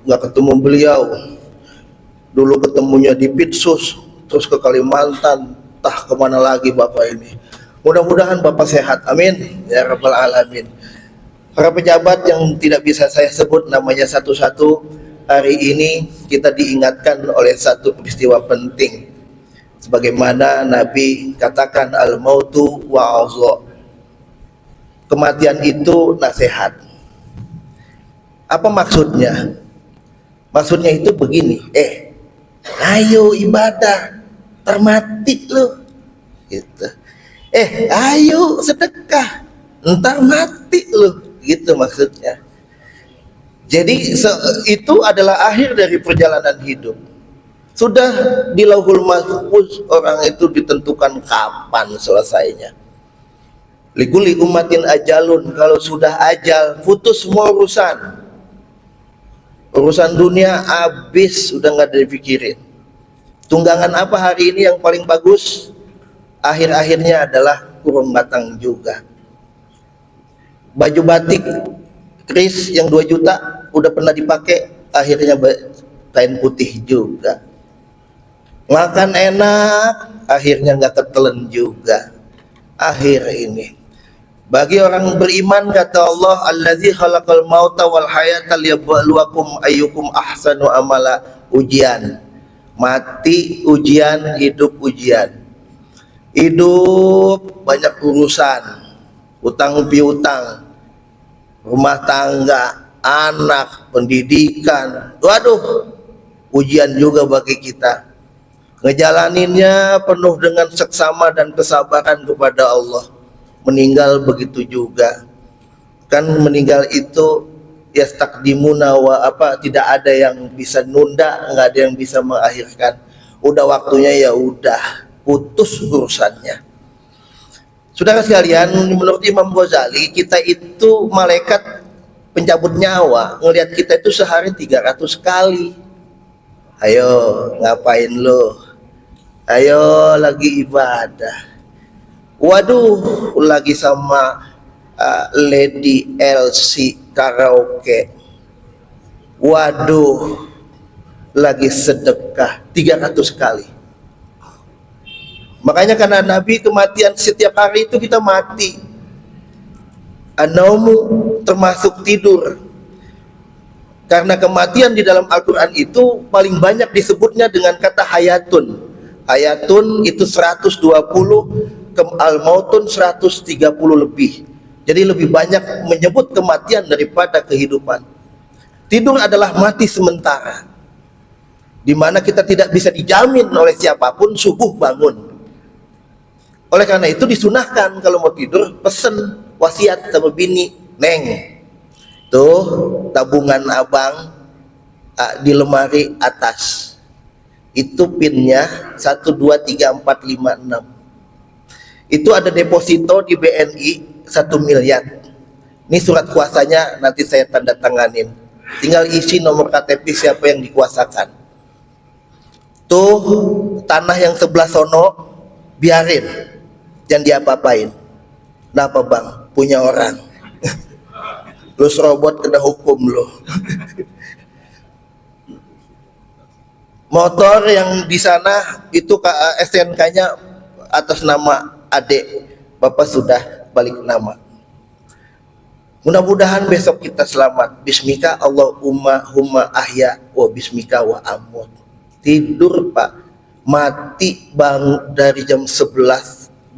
nggak ketemu beliau. Dulu ketemunya di Pitsus, terus ke Kalimantan, entah kemana lagi Bapak ini. Mudah-mudahan Bapak sehat, amin ya rabbal alamin. Para pejabat yang tidak bisa saya sebut namanya satu-satu, hari ini kita diingatkan oleh satu peristiwa penting. Sebagaimana Nabi katakan, al-mautu wa'adha, kematian itu nasihat. Apa maksudnya? Maksudnya itu begini, ayo ibadah, termati lo, gitu. Ayo sedekah, ntar mati lo, gitu maksudnya. Jadi itu adalah akhir dari perjalanan hidup. Sudah di Lauhul Mahfuz orang itu ditentukan kapan selesainya. Likuli umatin ajalun, kalau sudah ajal putus semua urusan. Urusan dunia habis, sudah nggak ada dipikirin. Tunggangan apa hari ini yang paling bagus? Akhir-akhirnya adalah kurung batang juga. Baju batik kris yang 2 juta udah pernah dipakai, akhirnya kain putih juga. Makan enak, akhirnya nggak ketelen juga. Akhir ini. Bagi orang beriman, kata Allah, allazi khalaqal mauta wal hayata liyabluwakum ayyukum ahsanu amala, ujian. Mati ujian, hidup ujian. Hidup banyak urusan, utang piutang, rumah tangga, anak, pendidikan. Waduh, ujian juga bagi kita. Ngejalaninnya penuh dengan seksama dan kesabaran kepada Allah. Meninggal begitu juga. Kan meninggal itu yastakdimuna wa apa, tidak ada yang bisa nunda, nggak ada yang bisa mengakhirkan. Udah waktunya ya udah, putus urusannya. Saudara sekalian, menurut Imam Ghazali, kita itu malaikat pencabut nyawa ngelihat kita itu sehari 300 kali. Ayo ngapain lo? Ayo lagi ibadah. Waduh, lagi sama Lady LC karaoke. Waduh, lagi sedekah 300 kali. Makanya karena Nabi kematian setiap hari itu kita mati. An-naumu termasuk tidur. Karena kematian di dalam Al-Quran itu paling banyak disebutnya dengan kata hayatun. Hayatun itu 120, al-mautun 130 lebih. Jadi lebih banyak menyebut kematian daripada kehidupan. Tidur adalah mati sementara, di mana kita tidak bisa dijamin oleh siapapun subuh bangun. Oleh karena itu disunahkan kalau mau tidur pesen wasiat sama bini, neng, tuh tabungan abang di lemari atas, itu pinnya 1, 2, 3, 4, 5, 6. Itu ada deposito di BNI 1 miliar. Ini surat kuasanya nanti saya tanda tanganin. Tinggal isi nomor KTP siapa yang dikuasakan. Tuh tanah yang sebelah sono biarin, jangan diapa-apain. Kenapa bang? Punya orang. Lu serobot kena hukum lu. Motor yang di sana itu STNK-nya atas nama adik, bapak sudah balik nama. Mudah-mudahan besok kita selamat. Bismika Allahumma humma ahya wa bismika wa amut. Tidur pak, mati bang dari jam 11.23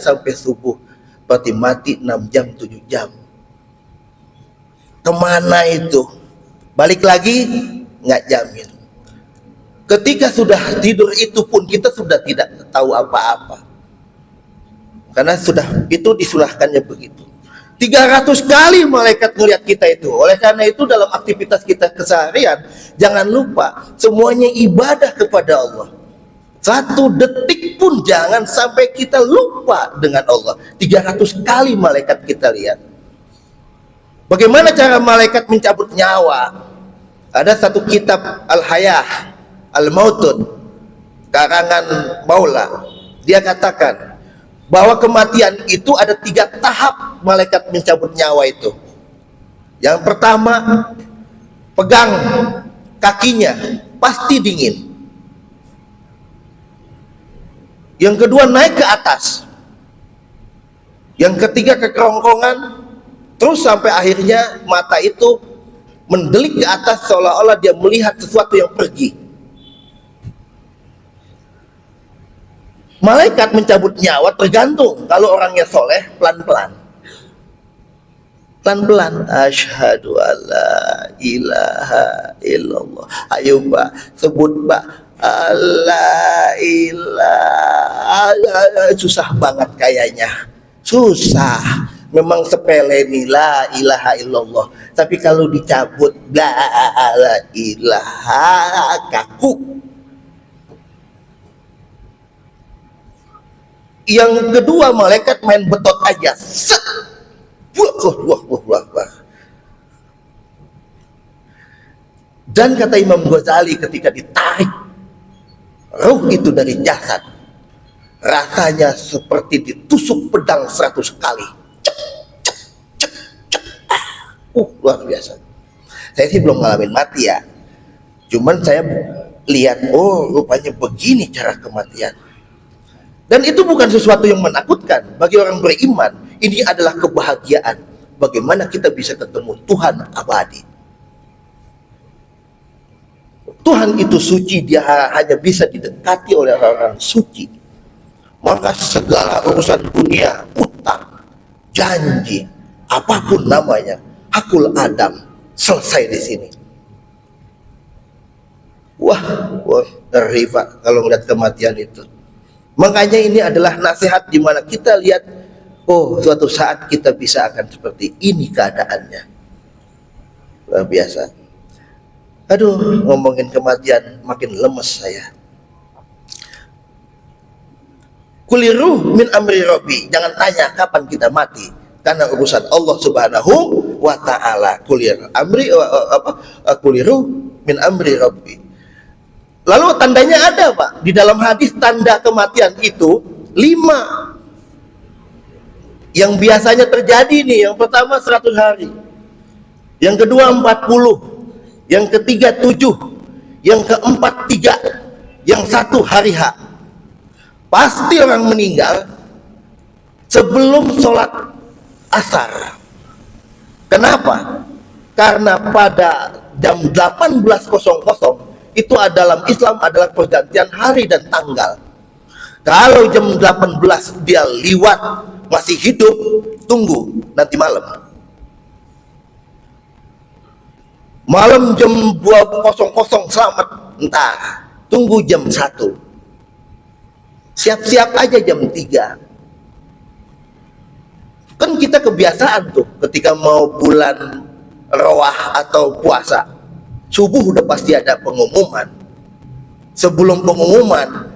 sampai subuh, berarti mati 6 jam 7 jam. Kemana itu? Balik lagi nggak jamin. Ketika sudah tidur itu pun kita sudah tidak tahu apa-apa, karena sudah itu disulahkannya begitu. 300 kali malaikat melihat kita itu. Oleh karena itu dalam aktivitas kita keseharian, jangan lupa semuanya ibadah kepada Allah. 1 detik pun jangan sampai kita lupa dengan Allah. 300 kali malaikat kita lihat. Bagaimana cara malaikat mencabut nyawa? Ada satu kitab Al-Hayah Al-Mautun karangan Maula. Dia katakan bahwa kematian itu ada 3 tahap malaikat mencabut nyawa itu. Yang pertama, pegang kakinya, pasti dingin. Yang kedua, naik ke atas. Yang ketiga, ke kerongkongan, terus sampai akhirnya mata itu mendelik ke atas seolah-olah dia melihat sesuatu yang pergi. Malaikat mencabut nyawa tergantung. Kalau orangnya soleh, pelan-pelan. Pelan-pelan. Asyhadu alla ilaha illallah. Ayo Pak, sebut Pak. Alla ilaha. Susah banget kayaknya. Susah. Memang sepele nih, la ilaha illallah. Tapi kalau dicabut, la ilaha, kaku. Yang kedua, malaikat main betot aja. Set. Wah. Dan kata Imam Ghazali, ketika ditarik ruh itu dari jasad, rasanya seperti ditusuk pedang 100 kali. Luar biasa. Saya sih belum ngalamin mati ya. Cuman saya lihat, oh rupanya begini cara kematian. Dan itu bukan sesuatu yang menakutkan bagi orang beriman. Ini adalah kebahagiaan. Bagaimana kita bisa ketemu Tuhan abadi. Tuhan itu suci, dia hanya bisa didekati oleh orang-orang suci. Maka segala urusan dunia, utang, janji, apapun namanya, hakul Adam, selesai di sini. Wah, ngeri Pak kalau melihat kematian itu. Makanya ini adalah nasihat di mana kita lihat, oh suatu saat kita bisa akan seperti ini keadaannya. Luar biasa. Aduh, ngomongin kematian makin lemes saya. Kuliruh min amri Rabbi. Jangan tanya kapan kita mati, karena urusan Allah Subhanahu wa ta'ala. Kuliruh min amri Rabbi. Lalu tandanya ada Pak. Di dalam hadis tanda kematian itu 5. Yang biasanya terjadi nih. Yang pertama 100 hari. Yang kedua 40. Yang ketiga 7. Yang keempat 3. Yang 1 hari H. Pasti orang meninggal sebelum sholat asar. Kenapa? Karena pada jam 18.00 itu dalam Islam adalah pergantian hari dan tanggal. Kalau jam 18 dia liwat masih hidup, tunggu nanti malam. Malam jam 20.00 selamat, entar tunggu jam 1. Siap-siap aja jam 3. Kan kita kebiasaan tuh ketika mau bulan Rawah atau puasa, subuh udah pasti ada pengumuman. Sebelum pengumuman,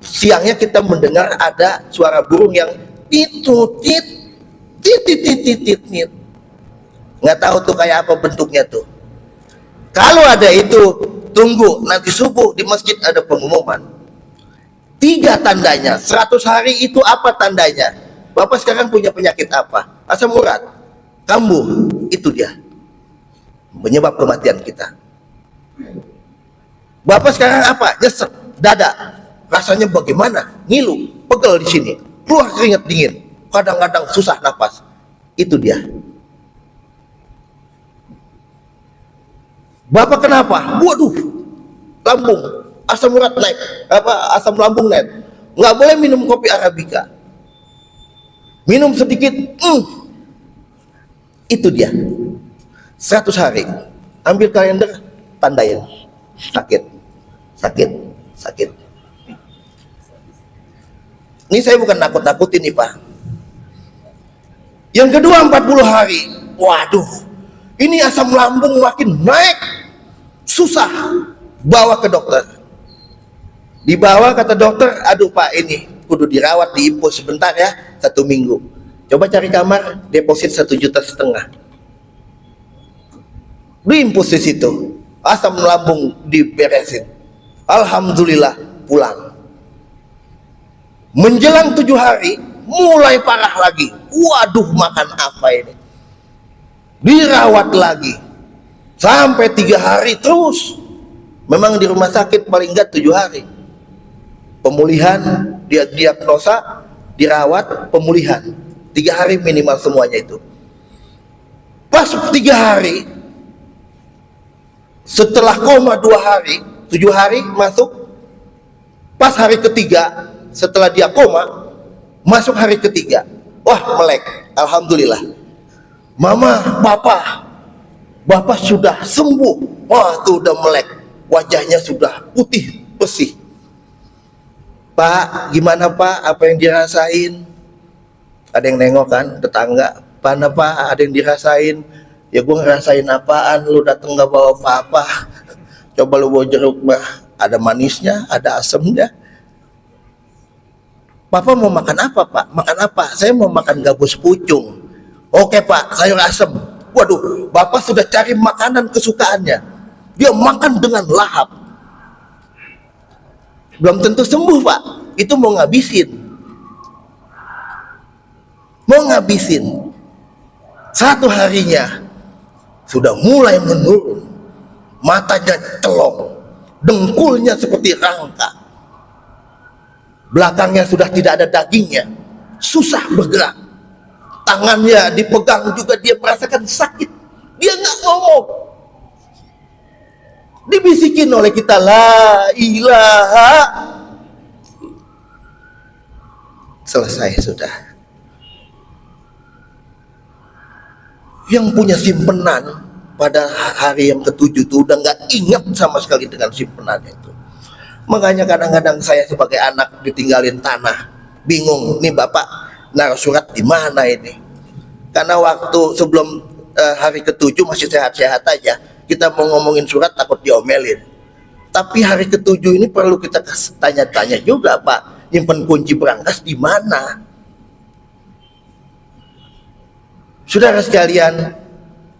siangnya kita mendengar ada suara burung yang tit. Nggak tahu tuh kayak apa bentuknya tuh. Kalau ada itu, tunggu nanti subuh di masjid ada pengumuman. 3 tandanya. 100 hari itu apa tandanya? Bapak sekarang punya penyakit apa? Asam urat, kambuh, itu dia penyebab kematian kita. Bapak sekarang apa? Nyesek, dada, rasanya bagaimana? Ngilu, pegel di sini, keluar keringat dingin, kadang-kadang susah napas. Itu dia. Bapak kenapa? Waduh, lambung, asam urat naik, asam lambung naik. Nggak boleh minum kopi arabica. Minum sedikit, itu dia. 100 hari. Ambil kalender, tandain. Sakit. Ini saya bukan nakut-nakutin nih Pak. Yang kedua 40 hari. Waduh, ini asam lambung makin naik, susah, bawa ke dokter. Dibawa kata dokter, aduh Pak ini kudu dirawat, diimpus sebentar ya, 1 minggu. Coba cari kamar, deposit 1,5 juta. Diimpus di situ. Asam lambung diberesin, alhamdulillah pulang. Menjelang 7 hari mulai parah lagi. Waduh, makan apa ini? Dirawat lagi sampai 3 hari terus. Memang di rumah sakit paling enggak 7 hari. Pemulihan, dia diagnosa, dirawat, pemulihan. 3 hari minimal semuanya itu. Pas 3 hari, setelah koma 2 hari, 7 hari masuk. Pas hari ketiga, setelah dia koma, masuk hari ketiga. Wah, melek. Alhamdulillah. Mama, Bapak sudah sembuh. Wah, tuh udah melek. Wajahnya sudah putih bersih. Pak, gimana Pak? Apa yang dirasain? Ada yang nengok kan, tetangga. Mana Pak? Ada yang dirasain? Ya gue ngerasain apaan? Lu dateng gak bawa apa-apa. Coba lu bawa jeruk mah. Ada manisnya, ada asemnya. Bapak mau makan apa Pak? Makan apa? Saya mau makan gabus pucung. Oke Pak, sayur asem. Waduh, Bapak sudah cari makanan kesukaannya. Dia makan dengan lahap. Belum tentu sembuh Pak. Itu mau ngabisin. Satu harinya sudah mulai menurun. Matanya celong. Dengkulnya seperti rangka. Belakangnya sudah tidak ada dagingnya. Susah bergerak. Tangannya dipegang juga dia merasakan sakit. Dia nggak ngomong. Dibisikin oleh kita, la ilaha. Selesai sudah. Yang punya simpenan pada hari yang ke-7 itu udah nggak ingat sama sekali dengan simpenan itu. Makanya kadang-kadang saya sebagai anak ditinggalin tanah, bingung nih Bapak naruh surat di mana ini. Karena waktu sebelum hari ke-7 masih sehat-sehat aja, kita mau ngomongin surat takut diomelin. Tapi hari ke-7 ini perlu kita tanya-tanya juga, Pak, nyimpen kunci berangkas di mana? Saudara sekalian,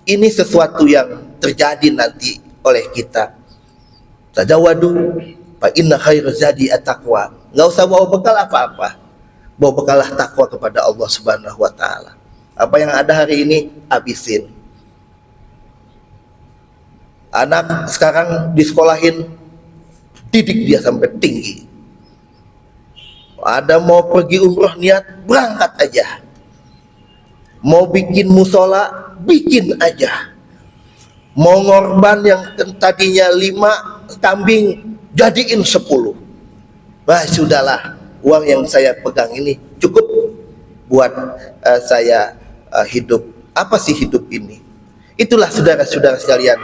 ini sesuatu yang terjadi nanti oleh kita. Tazawwadu fa inna khairaz zadi at-taqwa. Enggak usah bawa bekal apa-apa. Bawa bekalah takwa kepada Allah Subhanahu wa taala. Apa yang ada hari ini habisin. Anak sekarang disekolahin, didik dia sampai tinggi. Ada mau pergi umroh niat, berangkat aja. Mau bikin musola, bikin aja. Mau ngorban yang tadinya 5 kambing, jadiin 10. Wah, sudahlah, uang yang saya pegang ini cukup buat saya hidup. Apa sih hidup ini? Itulah saudara-saudara sekalian,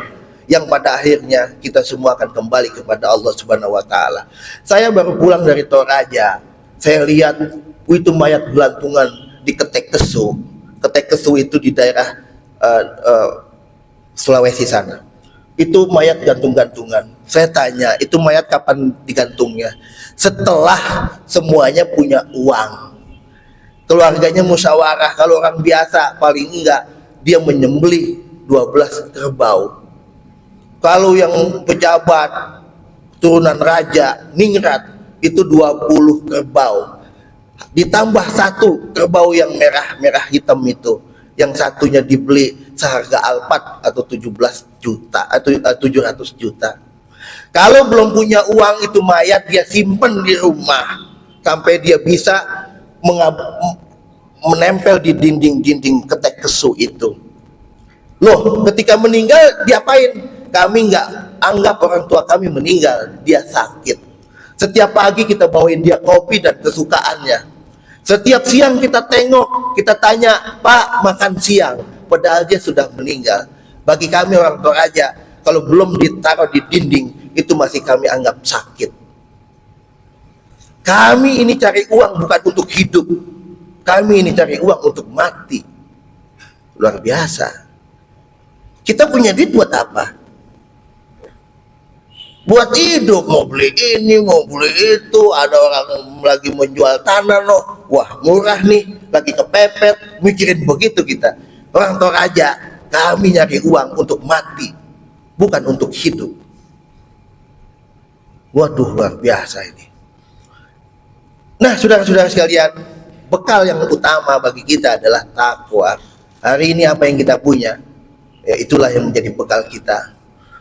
yang pada akhirnya kita semua akan kembali kepada Allah Subhanahu wa taala. Saya baru pulang dari Toraja. Saya lihat itu mayat gelantungan di Ketek Kesu. Ketek Kesu itu di daerah Sulawesi sana. Itu mayat gantung-gantungan. Saya tanya, itu mayat kapan digantungnya? Setelah semuanya punya uang. Keluarganya musyawarah. Kalau orang biasa paling enggak dia menyembelih 12 kerbau. Kalau yang pejabat turunan raja, ningrat, itu 20 kerbau. Ditambah 1 kerbau yang merah hitam itu. Yang satunya dibeli seharga Alphard atau 17 juta atau 700 juta. Kalau belum punya uang, itu mayat dia simpen di rumah sampai dia bisa menempel di dinding-dinding Ketek Kesu itu. Loh, ketika meninggal diapain? Kami nggak anggap orang tua kami meninggal, dia sakit. Setiap pagi kita bawain dia kopi dan kesukaannya. Setiap siang kita tengok, kita tanya, Pak, makan siang. Padahal dia sudah meninggal. Bagi kami orang Toraja, kalau belum ditaruh di dinding, itu masih kami anggap sakit. Kami ini cari uang bukan untuk hidup. Kami ini cari uang untuk mati. Luar biasa. Kita punya duit buat apa? Buat hidup, mau beli ini, mau beli itu. Ada orang lagi menjual tanah loh. Wah, murah nih, lagi kepepet. Mikirin begitu kita. Orang Toraja, kami nyari uang untuk mati, bukan untuk hidup. Waduh, luar biasa ini. Nah, saudara-saudara sekalian, bekal yang utama bagi kita adalah takwa. Hari ini apa yang kita punya? Ya, itulah yang menjadi bekal kita.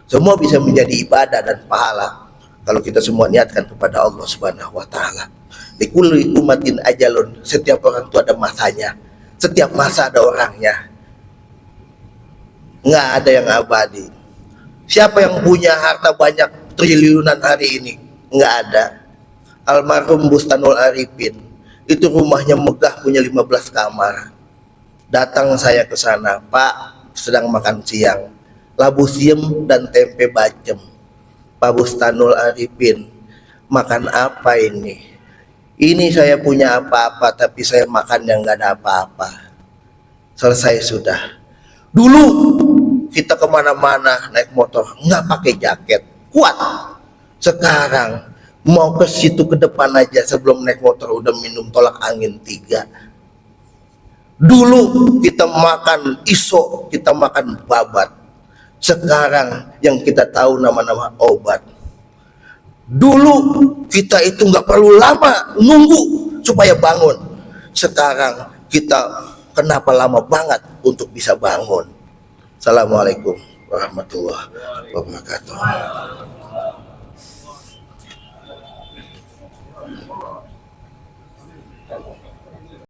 Semua bisa menjadi ibadah dan pahala kalau kita semua niatkan kepada Allah Subhanahu wa taala. Di kulli umatin ajalun, setiap orang itu ada masanya. Setiap masa ada orangnya. Nggak ada yang abadi. Siapa yang punya harta banyak triliunan hari ini? Nggak ada. Almarhum Bustanul Arifin, itu rumahnya megah, punya 15 kamar. Datang saya ke sana, Pak, sedang makan siang, labu siem dan tempe bacem. Pak Bustanul Arifin, makan apa ini? Ini saya punya apa-apa, tapi saya makan yang nggak ada apa-apa. Selesai sudah. Dulu kita kemana-mana naik motor nggak pakai jaket, kuat. Sekarang mau ke situ ke depan aja sebelum naik motor udah minum tolak angin 3. Dulu kita makan iso, kita makan babat. Sekarang yang kita tahu nama-nama obat. Dulu kita itu nggak perlu lama nunggu supaya bangun. Sekarang kita kenapa lama banget untuk bisa bangun? Assalamualaikum warahmatullahi wabarakatuh.